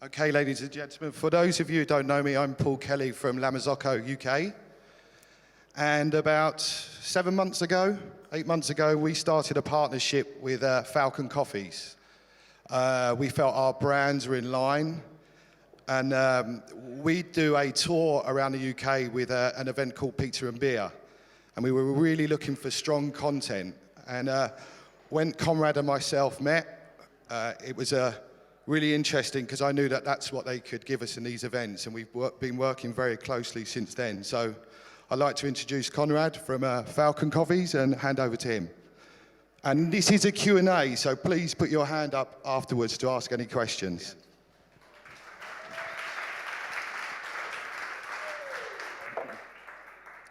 Okay, ladies and gentlemen, for those of you who don't know me, I'm Paul Kelly from Lamazocco, UK. And about 8 months ago, we started a partnership with Falcon Coffees. We felt our brands were in line, and we do a tour around the UK with an event called Pizza and Beer. And we were really looking for strong content. And when Konrad and myself met, it was really interesting because I knew that that's what they could give us in these events, and we've been working very closely since then. So I'd like to introduce Konrad from Falcon Coffees and hand over to him. And this is a Q&A, so please put your hand up afterwards to ask any questions.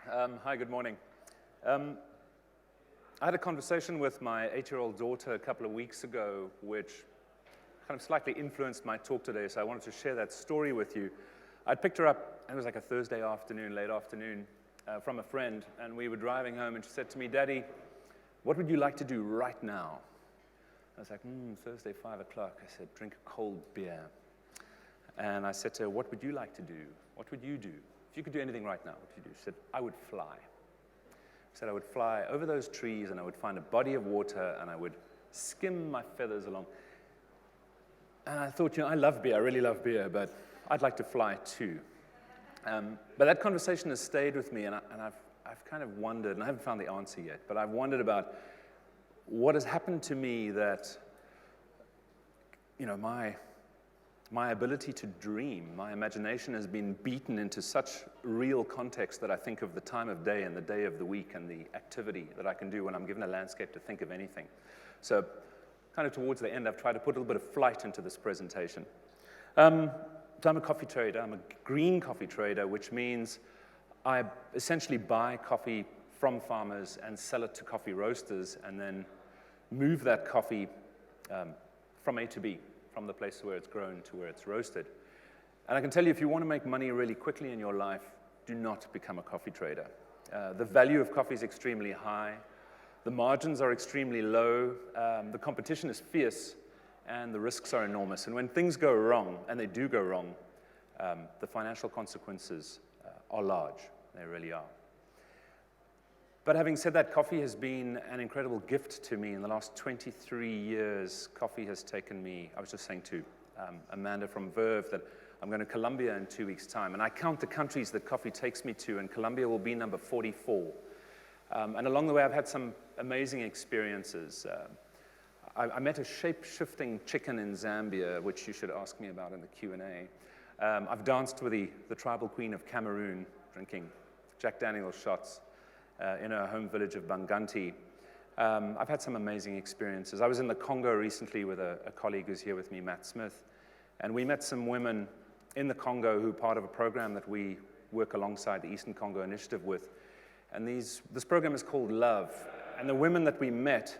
Hi, good morning. I had a conversation with my 8-year-old daughter a couple of weeks ago, which kind of slightly influenced my talk today, so I wanted to share that story with you. I'd picked her up, it was like a Thursday afternoon, late afternoon, from a friend, and we were driving home, and she said to me, "Daddy, what would you like to do right now?" I was like, Thursday, 5 o'clock. I said, "Drink a cold beer." And I said to her, "What would you like to do? What would you do? If you could do anything right now, what would you do?" She said, "I would fly." I said, "I would fly over those trees, and I would find a body of water, and I would skim my feathers along." And I thought, I love beer, I really love beer, but I'd like to fly too. But that conversation has stayed with me, and I've kind of wondered, and I haven't found the answer yet, but I've wondered about what has happened to me that, my ability to dream, my imagination has been beaten into such real context that I think of the time of day and the day of the week and the activity that I can do when I'm given a landscape to think of anything. So kind of towards the end, I've tried to put a little bit of flight into this presentation. So I'm a coffee trader. I'm a green coffee trader, which means I essentially buy coffee from farmers and sell it to coffee roasters and then move that coffee from A to B, from the place where it's grown to where it's roasted. And I can tell you, if you want to make money really quickly in your life, do not become a coffee trader. The value of coffee is extremely high. The margins are extremely low, the competition is fierce, and the risks are enormous. And when things go wrong, and they do go wrong, the financial consequences are large. They really are. But having said that, coffee has been an incredible gift to me. In the last 23 years, coffee has taken me, I was just saying to Amanda from Verve that I'm going to Colombia in 2 weeks' time, and I count the countries that coffee takes me to, and Colombia will be number 44. And along the way, I've had some amazing experiences. I met a shape-shifting chicken in Zambia, which you should ask me about in the Q&A. I've danced with the tribal queen of Cameroon, drinking Jack Daniel's shots in her home village of Banganti. I've had some amazing experiences. I was in the Congo recently with a colleague who's here with me, Matt Smith, and we met some women in the Congo who are part of a program that we work alongside the Eastern Congo Initiative with. And this program is called Love. And the women that we met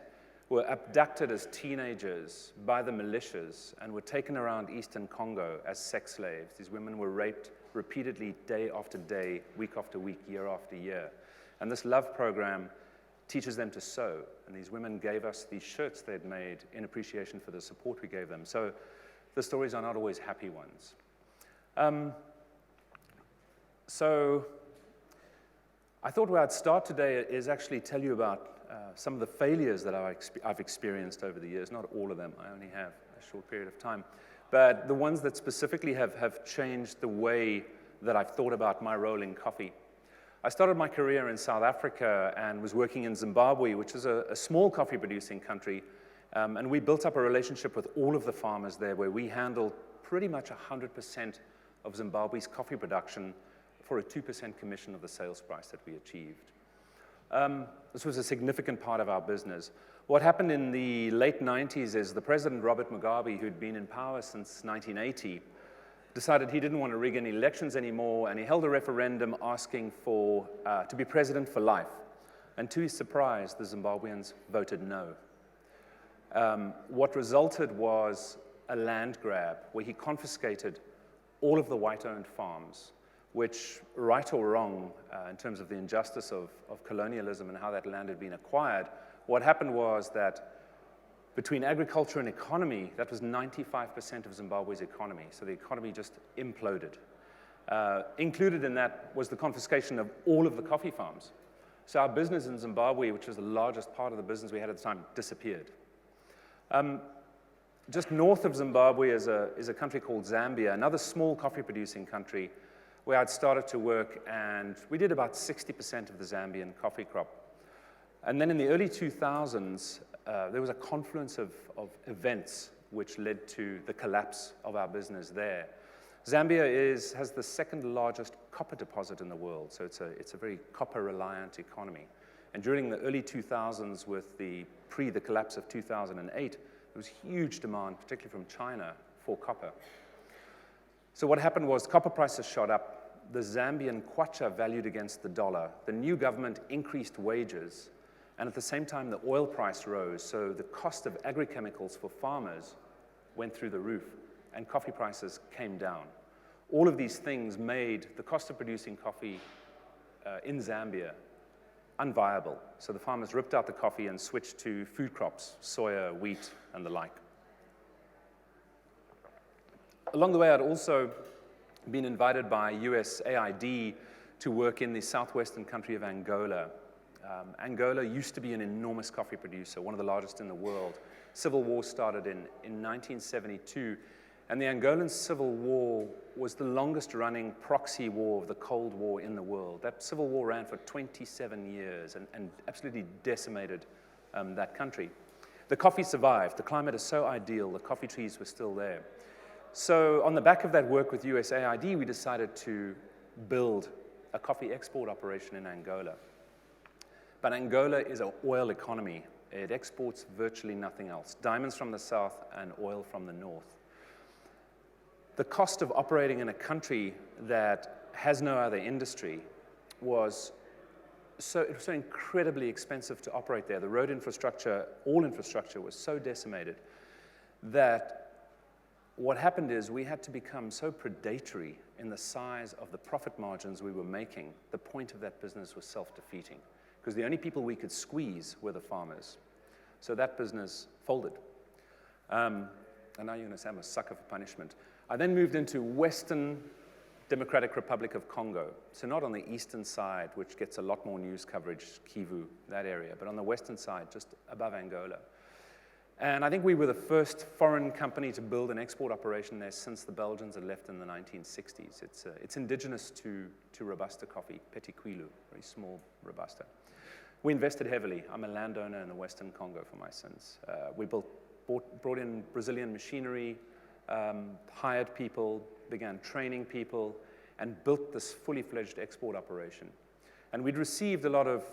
were abducted as teenagers by the militias and were taken around Eastern Congo as sex slaves. These women were raped repeatedly, day after day, week after week, year after year. And this Love program teaches them to sew. And these women gave us these shirts they'd made in appreciation for the support we gave them. So the stories are not always happy ones. I thought where I'd start today is actually tell you about some of the failures that I've experienced over the years. Not all of them, I only have a short period of time. But the ones that specifically have changed the way that I've thought about my role in coffee. I started my career in South Africa and was working in Zimbabwe, which is a small coffee producing country. And we built up a relationship with all of the farmers there where we handled pretty much 100% of Zimbabwe's coffee production for a 2% commission of the sales price that we achieved. This was a significant part of our business. What happened in the late 90s is the President, Robert Mugabe, who'd been in power since 1980, decided he didn't want to rig any elections anymore, and he held a referendum asking to be president for life. And to his surprise, the Zimbabweans voted no. What resulted was a land grab where he confiscated all of the white-owned farms, which, right or wrong, in terms of the injustice of colonialism and how that land had been acquired, what happened was that Between agriculture and economy, that was 95% of Zimbabwe's economy. So the economy just imploded. Included in that was the confiscation of all of the coffee farms. So our business in Zimbabwe, which was the largest part of the business we had at the time, disappeared. Just north of Zimbabwe is a country called Zambia, another small coffee-producing country where I'd started to work, and we did about 60% of the Zambian coffee crop. And then in the early 2000s, there was a confluence of events which led to the collapse of our business there. Zambia has the second largest copper deposit in the world, so it's a very copper-reliant economy. And during the early 2000s, with the collapse of 2008, there was huge demand, particularly from China, for copper. So what happened was copper prices shot up, the Zambian kwacha valued against the dollar, the new government increased wages, and at the same time the oil price rose, so the cost of agri-chemicals for farmers went through the roof, and coffee prices came down. All of these things made the cost of producing coffee in Zambia unviable. So the farmers ripped out the coffee and switched to food crops, soya, wheat, and the like. Along the way, I'd also been invited by USAID to work in the southwestern country of Angola. Angola used to be an enormous coffee producer, one of the largest in the world. Civil war started in 1972, and the Angolan Civil War was the longest-running proxy war of the Cold War in the world. That civil war ran for 27 years and absolutely decimated that country. The coffee survived. The climate is so ideal. The coffee trees were still there. So on the back of that work with USAID, we decided to build a coffee export operation in Angola. But Angola is an oil economy. It exports virtually nothing else, diamonds from the south and oil from the north. The cost of operating in a country that has no other industry was so incredibly expensive to operate there. The road infrastructure, all infrastructure was so decimated that what happened is we had to become so predatory in the size of the profit margins we were making. The point of that business was self-defeating because the only people we could squeeze were the farmers. So that business folded. And now you're going to say I'm a sucker for punishment. I then moved into Western Democratic Republic of Congo. So not on the eastern side, which gets a lot more news coverage, Kivu, that area, but on the western side, just above Angola. And I think we were the first foreign company to build an export operation there since the Belgians had left in the 1960s. It's indigenous to Robusta coffee, Petit Kwilu, very small Robusta. We invested heavily. I'm a landowner in the Western Congo for my sins. We brought in Brazilian machinery, hired people, began training people, and built this fully fledged export operation. And we'd received a lot of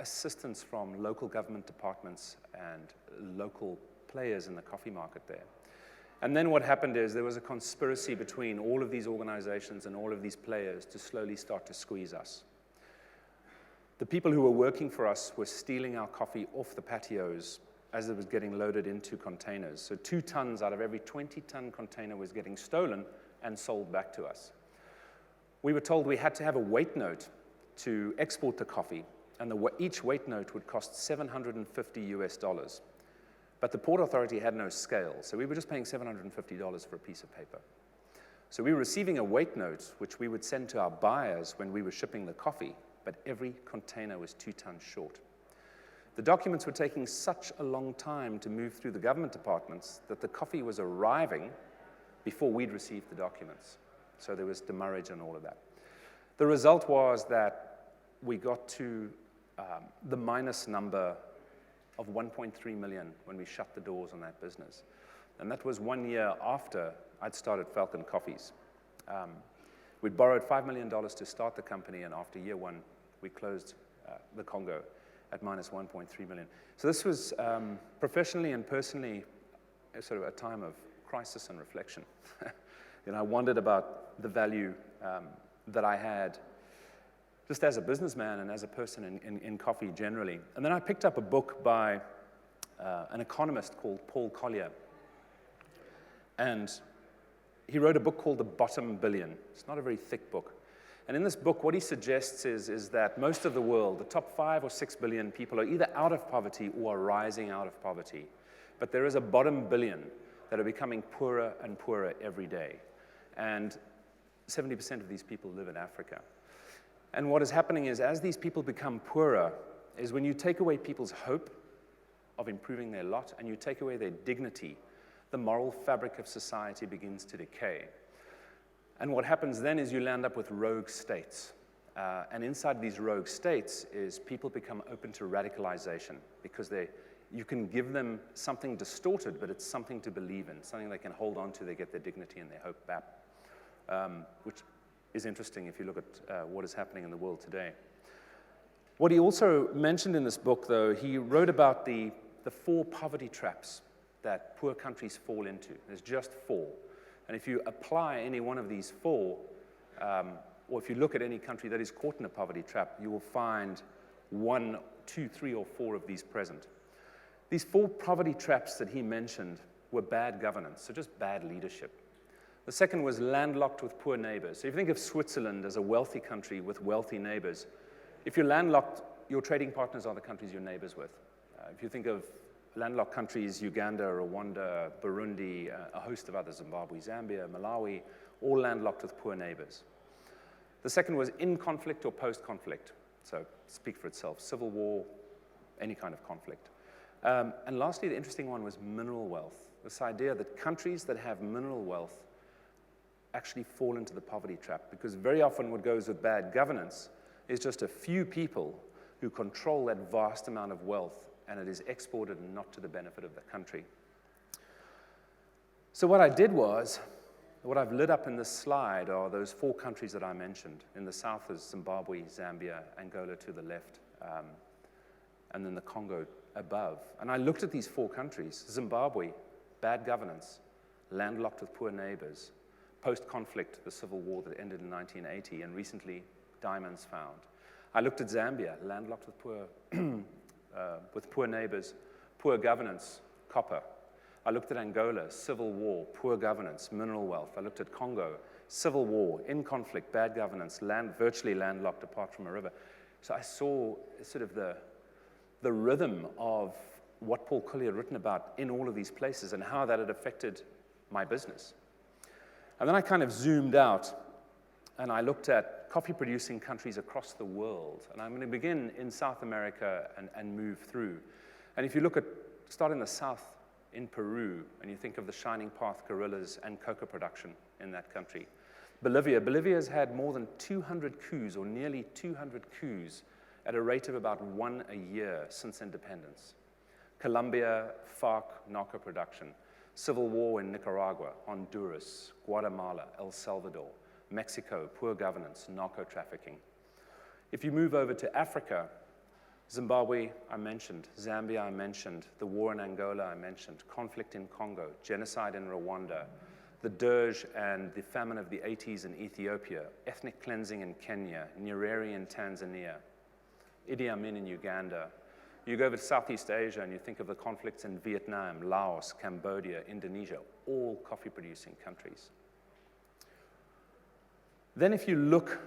assistance from local government departments and local players in the coffee market there. And then what happened is there was a conspiracy between all of these organizations and all of these players to slowly start to squeeze us. The people who were working for us were stealing our coffee off the patios as it was getting loaded into containers. So 2 tons out of every 20-ton container was getting stolen and sold back to us. We were told we had to have a weight note to export the coffee, and each weight note would cost $750. But the Port Authority had no scale, so we were just paying $750 for a piece of paper. So we were receiving a weight note, which we would send to our buyers when we were shipping the coffee, but every container was 2 tons short. The documents were taking such a long time to move through the government departments that the coffee was arriving before we'd received the documents. So there was demurrage and all of that. The result was that we got to the minus number of 1.3 million when we shut the doors on that business. And that was 1 year after I'd started Falcon Coffees. We'd borrowed $5 million to start the company, and after year 1, we closed the Congo at minus 1.3 million. So this was professionally and personally sort of a time of crisis and reflection. I wondered about the value that I had just as a businessman and as a person in coffee generally. And then I picked up a book by an economist called Paul Collier. And he wrote a book called The Bottom Billion. It's not a very thick book. And in this book, what he suggests is that most of the world, the top 5 or 6 billion people, are either out of poverty or are rising out of poverty. But there is a bottom billion that are becoming poorer and poorer every day. And 70% of these people live in Africa. And what is happening is, as these people become poorer, is when you take away people's hope of improving their lot and you take away their dignity, the moral fabric of society begins to decay. And what happens then is you land up with rogue states. And inside these rogue states is people become open to radicalization because you can give them something distorted, but it's something to believe in, something they can hold on to, they get their dignity and their hope back, which is interesting if you look at what is happening in the world today. What he also mentioned in this book, though, he wrote about the 4 poverty traps that poor countries fall into. There's just 4. And if you apply any one of these 4, or if you look at any country that is caught in a poverty trap, you will find 1, 2, 3, or 4 of these present. These 4 poverty traps that he mentioned were bad governance, so just bad leadership. The second was landlocked with poor neighbors. So if you think of Switzerland as a wealthy country with wealthy neighbors, if you're landlocked, your trading partners are the countries you're neighbors with. If you think of landlocked countries, Uganda, Rwanda, Burundi, a host of others, Zimbabwe, Zambia, Malawi, all landlocked with poor neighbors. The second was in conflict or post-conflict. So speak for itself, civil war, any kind of conflict. And lastly, the interesting one was mineral wealth. This idea that countries that have mineral wealth actually fall into the poverty trap, because very often what goes with bad governance is just a few people who control that vast amount of wealth, and it is exported and not to the benefit of the country. So what I did was, what I've lit up in this slide are those 4 countries that I mentioned. In the south is Zimbabwe, Zambia, Angola to the left, and then the Congo above. And I looked at these 4 countries. Zimbabwe, bad governance, landlocked with poor neighbors, post-conflict, the civil war that ended in 1980, and recently diamonds found. I looked at Zambia, landlocked with poor neighbors, poor governance, copper. I looked at Angola, civil war, poor governance, mineral wealth. I looked at Congo, civil war, in conflict, bad governance, virtually landlocked apart from a river. So I saw sort of the rhythm of what Paul Collier had written about in all of these places and how that had affected my business. And then I kind of zoomed out and I looked at coffee-producing countries across the world. And I'm going to begin in South America and move through. And if you start in the south, in Peru, and you think of the Shining Path gorillas and cocoa production in that country. Bolivia has had more than 200 coups, or nearly 200 coups, at a rate of about 1 a year since independence. Colombia, FARC, narco production. Civil war in Nicaragua, Honduras, Guatemala, El Salvador. Mexico, poor governance, narco trafficking. If you move over to Africa, Zimbabwe, I mentioned. Zambia, I mentioned. The war in Angola, I mentioned. Conflict in Congo. Genocide in Rwanda. The dirge and the famine of the 80s in Ethiopia. Ethnic cleansing in Kenya. Nyerere in Tanzania. Idi Amin in Uganda. You go over to Southeast Asia and you think of the conflicts in Vietnam, Laos, Cambodia, Indonesia, all coffee-producing countries. Then if you look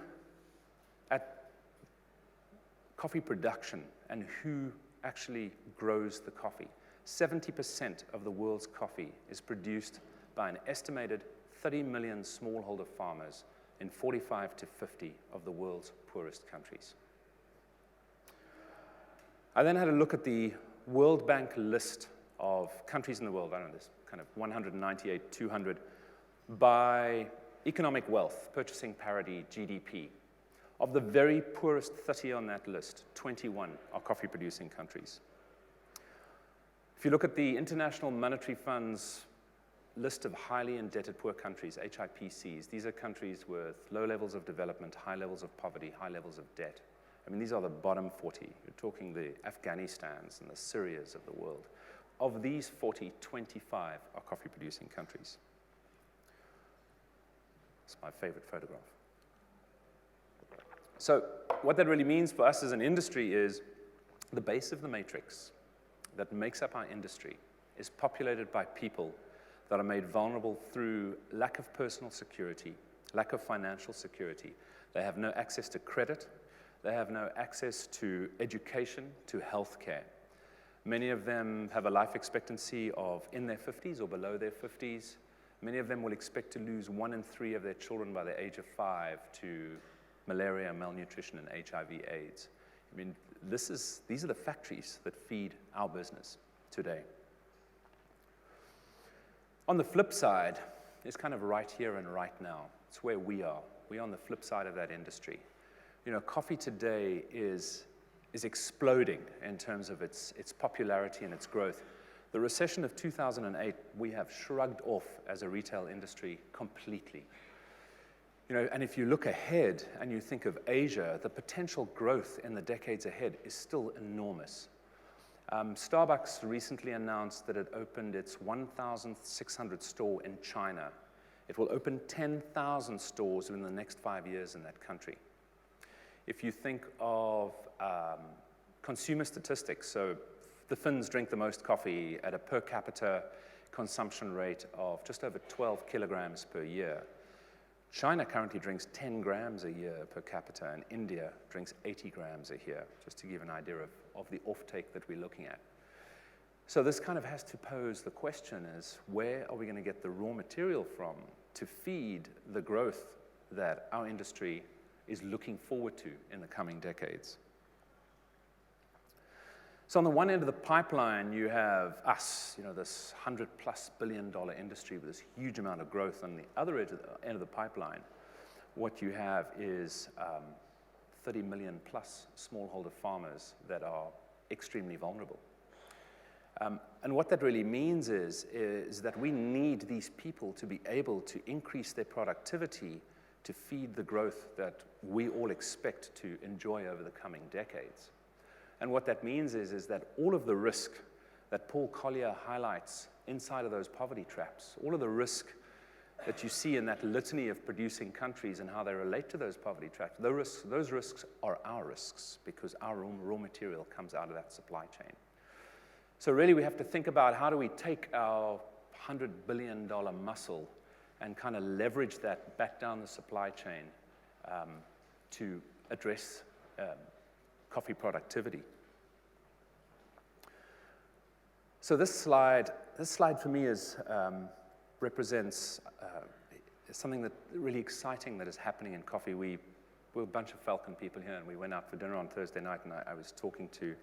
at coffee production and who actually grows the coffee, 70% of the world's coffee is produced by an estimated 30 million smallholder farmers in 45 to 50 of the world's poorest countries. I then had a look at the World Bank list of countries in the world, I don't know, this kind of 198, 200, by economic wealth, purchasing parity, GDP. Of the very poorest 30 on that list, 21 are coffee-producing countries. If you look at the International Monetary Fund's list of highly indebted poor countries, HIPCs, these are countries with low levels of development, high levels of poverty, high levels of debt. I mean, these are the bottom 40. You're talking the Afghanistans and the Syrias of the world. Of these 40, 25 are coffee-producing countries. It's my favorite photograph. So what that really means for us as an industry is the base of the matrix that makes up our industry is populated by people that are made vulnerable through lack of personal security, lack of financial security. They have no access to credit. They have no access to education, to health care. Many of them have a life expectancy of in their 50s or below their 50s. Many of them will expect to lose 1 in 3 of their children by the age of 5 to malaria, malnutrition, and HIV/AIDS. I mean, these are the factories that feed our business today. On the flip side, it's kind of right here and right now. It's where we are. We're on the flip side of that industry. You know, coffee today is exploding in terms of its popularity and its growth. The recession of 2008, we have shrugged off as a retail industry completely. You know, and if you look ahead and you think of Asia, the potential growth in the decades ahead is still enormous. Starbucks recently announced that it opened its 1,600th store in China. It will open 10,000 stores within the next 5 years in that country. If you think of consumer statistics, so the Finns drink the most coffee at a per capita consumption rate of just over 12 kilograms per year. China currently drinks 10 grams a year per capita, and India drinks 80 grams a year, just to give an idea of the offtake that we're looking at. So this kind of has to pose the question is, where are we going to get the raw material from to feed the growth that our industry is looking forward to in the coming decades? So on the one end of the pipeline, you have us, you know, this $100+ billion industry with this huge amount of growth. On the other end of the pipeline, what you have is 30 million plus smallholder farmers that are extremely vulnerable. And what that really means is that we need these people to be able to increase their productivity to feed the growth that we all expect to enjoy over the coming decades. And what that means is that all of the risk that Paul Collier highlights inside of those poverty traps, all of the risk that you see in that litany of producing countries and how they relate to those poverty traps, those risks are our risks because our raw material comes out of that supply chain. So really we have to think about how do we take our $100 billion muscle and kind of leverage that back down the supply chain to address coffee productivity. So this slide for me represents something that really exciting that is happening in coffee. We're a bunch of Falcon people here, and we went out for dinner on Thursday night, and I was talking to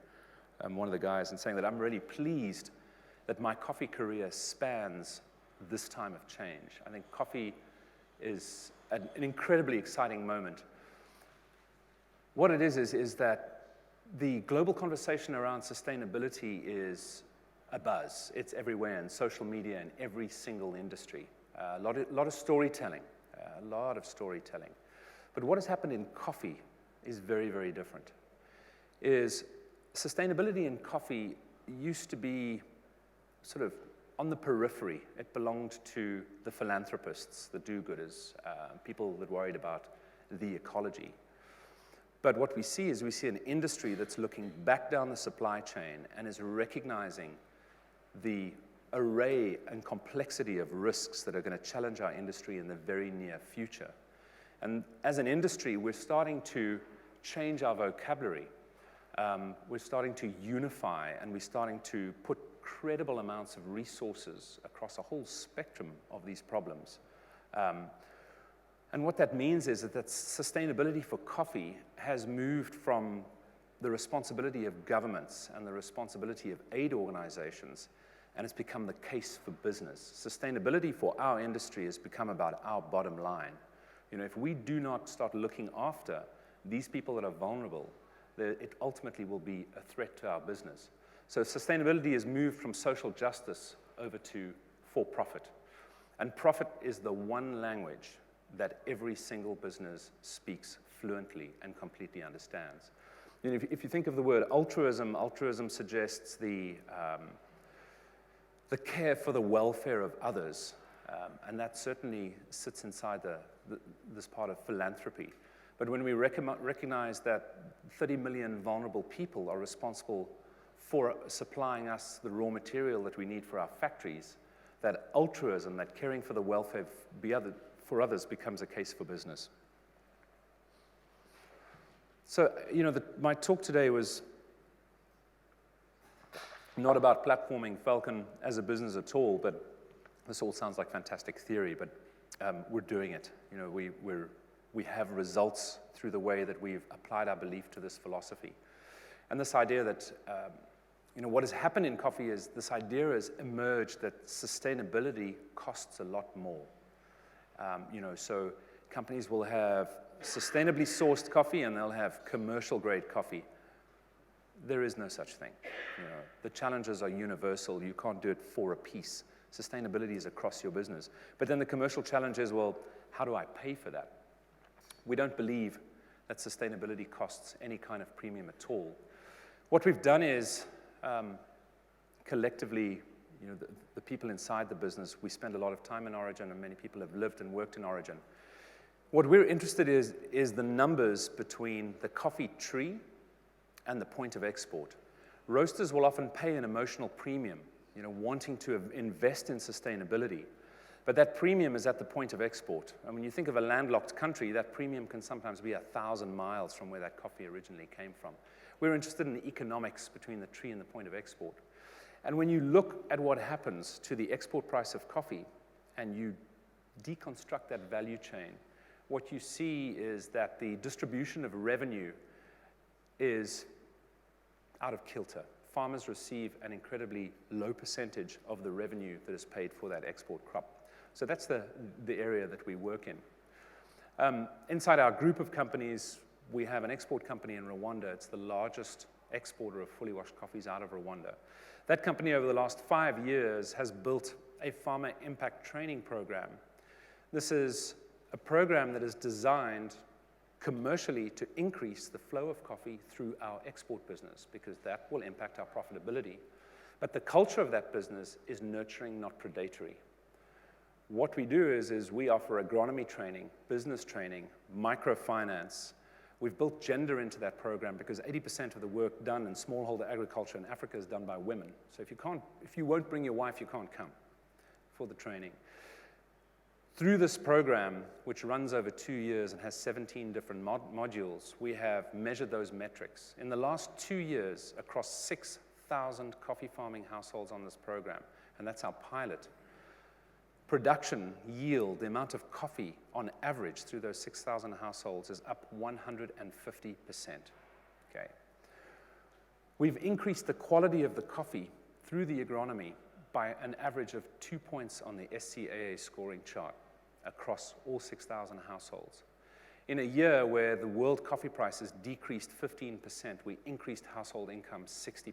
one of the guys and saying that I'm really pleased that my coffee career spans this time of change. I think coffee is an incredibly exciting moment. What it is that the global conversation around sustainability is a buzz. It's everywhere in social media in every single industry. A lot of storytelling, a lot of storytelling. But what has happened in coffee is very, very different. Sustainability in coffee used to be sort of on the periphery. It belonged to the philanthropists, the do-gooders, people that worried about the ecology. But what we see is an industry that's looking back down the supply chain and is recognizing the array and complexity of risks that are going to challenge our industry in the very near future. And as an industry, we're starting to change our vocabulary. We're starting to unify, and we're starting to put credible amounts of resources across a whole spectrum of these problems. And what that means is that sustainability for coffee has moved from the responsibility of governments and the responsibility of aid organizations, and it's become the case for business. Sustainability for our industry has become about our bottom line. You know, if we do not start looking after these people that are vulnerable, it ultimately will be a threat to our business. So sustainability has moved from social justice over to for-profit. And profit is the one language that every single business speaks fluently and completely understands. You know, if you think of the word altruism, altruism suggests the care for the welfare of others, and that certainly sits inside this part of philanthropy. But when we recognize that 30 million vulnerable people are responsible for supplying us the raw material that we need for our factories, that altruism, that caring for the welfare for others becomes a case for business. So, you know, my talk today was Not about platforming Falcon as a business at all, but this all sounds like fantastic theory, but we're doing it. You know, we have results through the way that we've applied our belief to this philosophy. And this idea that, you know, what has happened in coffee is this idea has emerged that sustainability costs a lot more. You know, so companies will have sustainably sourced coffee and they'll have commercial grade coffee. There is no such thing. You know, the challenges are universal. You can't do it for a piece. Sustainability is across your business. But then the commercial challenge is, well, how do I pay for that? We don't believe that sustainability costs any kind of premium at all. What we've done is, collectively, you know, the people inside the business, we spend a lot of time in Origin, and many people have lived and worked in Origin. What we're interested in is the numbers between the coffee tree and the point of export. Roasters will often pay an emotional premium, you know, wanting to invest in sustainability. But that premium is at the point of export. And when you think of a landlocked country, that premium can sometimes be 1,000 miles from where that coffee originally came from. We're interested in the economics between the tree and the point of export. And when you look at what happens to the export price of coffee and you deconstruct that value chain, what you see is that the distribution of revenue is out of kilter. Farmers receive an incredibly low percentage of the revenue that is paid for that export crop. So that's the area that we work in. Inside our group of companies, we have an export company in Rwanda. It's the largest exporter of fully washed coffees out of Rwanda. That company over the last 5 years has built a farmer impact training program. This is a program that is designed commercially to increase the flow of coffee through our export business, because that will impact our profitability. But the culture of that business is nurturing, not predatory. What we do is we offer agronomy training, business training, microfinance. We've built gender into that program because 80% of the work done in smallholder agriculture in Africa is done by women. So if you won't bring your wife, you can't come for the training. Through this program, which runs over 2 years and has 17 different modules, we have measured those metrics. In the last 2 years, across 6,000 coffee farming households on this program, and that's our pilot, production yield, the amount of coffee on average through those 6,000 households is up 150%. Okay. We've increased the quality of the coffee through the agronomy by an average of 2 points on the SCAA scoring chart across all 6,000 households. In a year where the world coffee prices decreased 15%, we increased household income 60%.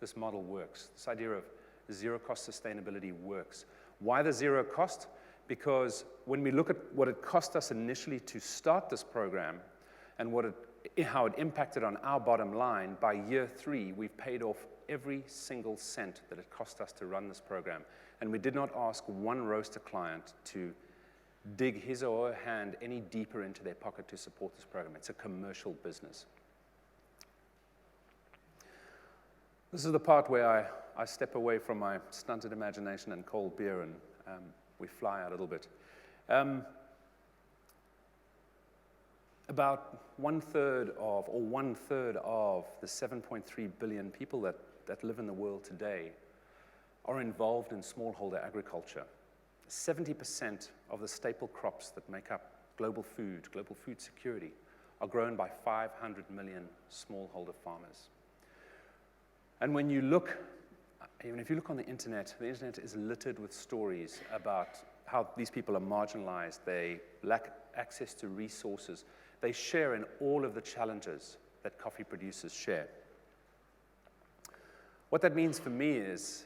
This model works. This idea of zero-cost sustainability works. Why the zero cost? Because when we look at what it cost us initially to start this program and how it impacted on our bottom line, by year 3, we've paid off every single cent that it cost us to run this program. And we did not ask one roaster client to dig his or her hand any deeper into their pocket to support this program. It's a commercial business. This is the part where I step away from my stunted imagination and cold beer, and we fly a little bit. About one third of the 7.3 billion people that live in the world today are involved in smallholder agriculture. 70% of the staple crops that make up global food security, are grown by 500 million smallholder farmers. And when you look, even if you look on the internet is littered with stories about how these people are marginalized, they lack access to resources. They share in all of the challenges that coffee producers share. What that means for me is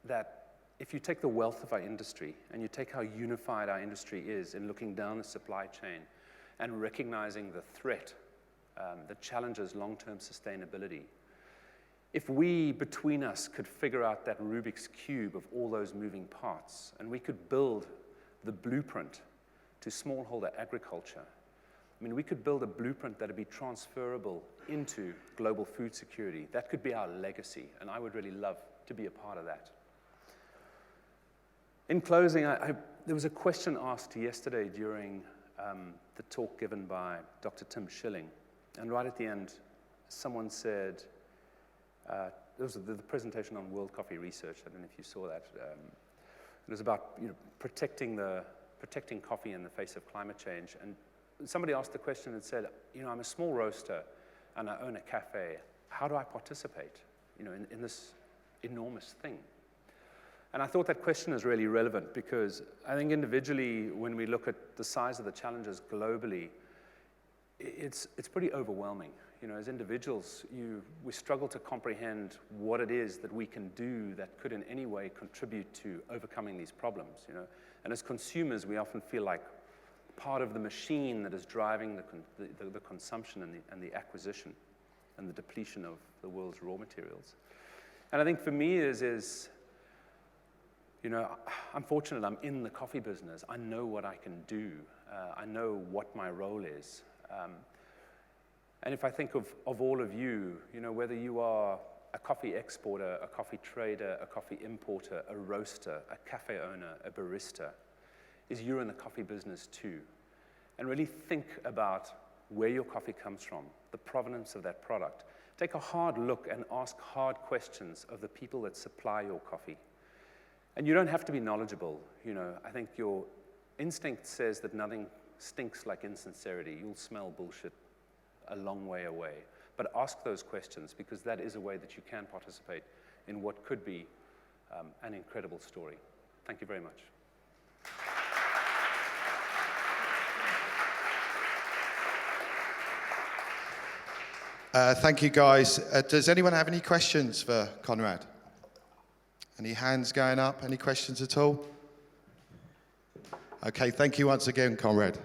that if you take the wealth of our industry and you take how unified our industry is in looking down the supply chain and recognizing the threat that challenges long-term sustainability, if we, between us, could figure out that Rubik's Cube of all those moving parts, and we could build the blueprint to smallholder agriculture, I mean, we could build a blueprint that would be transferable into global food security. That could be our legacy, and I would really love to be a part of that. In closing, there was a question asked yesterday during the talk given by Dr. Tim Schilling, and right at the end, someone said, It was the presentation on World Coffee Research. I don't know if you saw that. It was about protecting coffee in the face of climate change. And somebody asked the question and said, I'm a small roaster and I own a cafe. How do I participate, in this enormous thing? And I thought that question is really relevant because I think individually, when we look at the size of the challenges globally, it's pretty overwhelming. As individuals, we struggle to comprehend what it is that we can do that could in any way contribute to overcoming these problems. And as consumers, we often feel like part of the machine that is driving the consumption and the acquisition and the depletion of the world's raw materials. And I think for me I'm fortunate I'm in the coffee business. I know what I can do. I know what my role is. And if I think of all of you, whether you are a coffee exporter, a coffee trader, a coffee importer, a roaster, a cafe owner, a barista, you're in the coffee business too. And really think about where your coffee comes from, the provenance of that product. Take a hard look and ask hard questions of the people that supply your coffee. And you don't have to be knowledgeable. I think your instinct says that nothing stinks like insincerity. You'll smell bullshit a long way away. But ask those questions because that is a way that you can participate in what could be an incredible story. Thank you very much. Thank you, guys. Does anyone have any questions for Konrad? Any hands going up? Any questions at all? Okay, thank you once again, Konrad.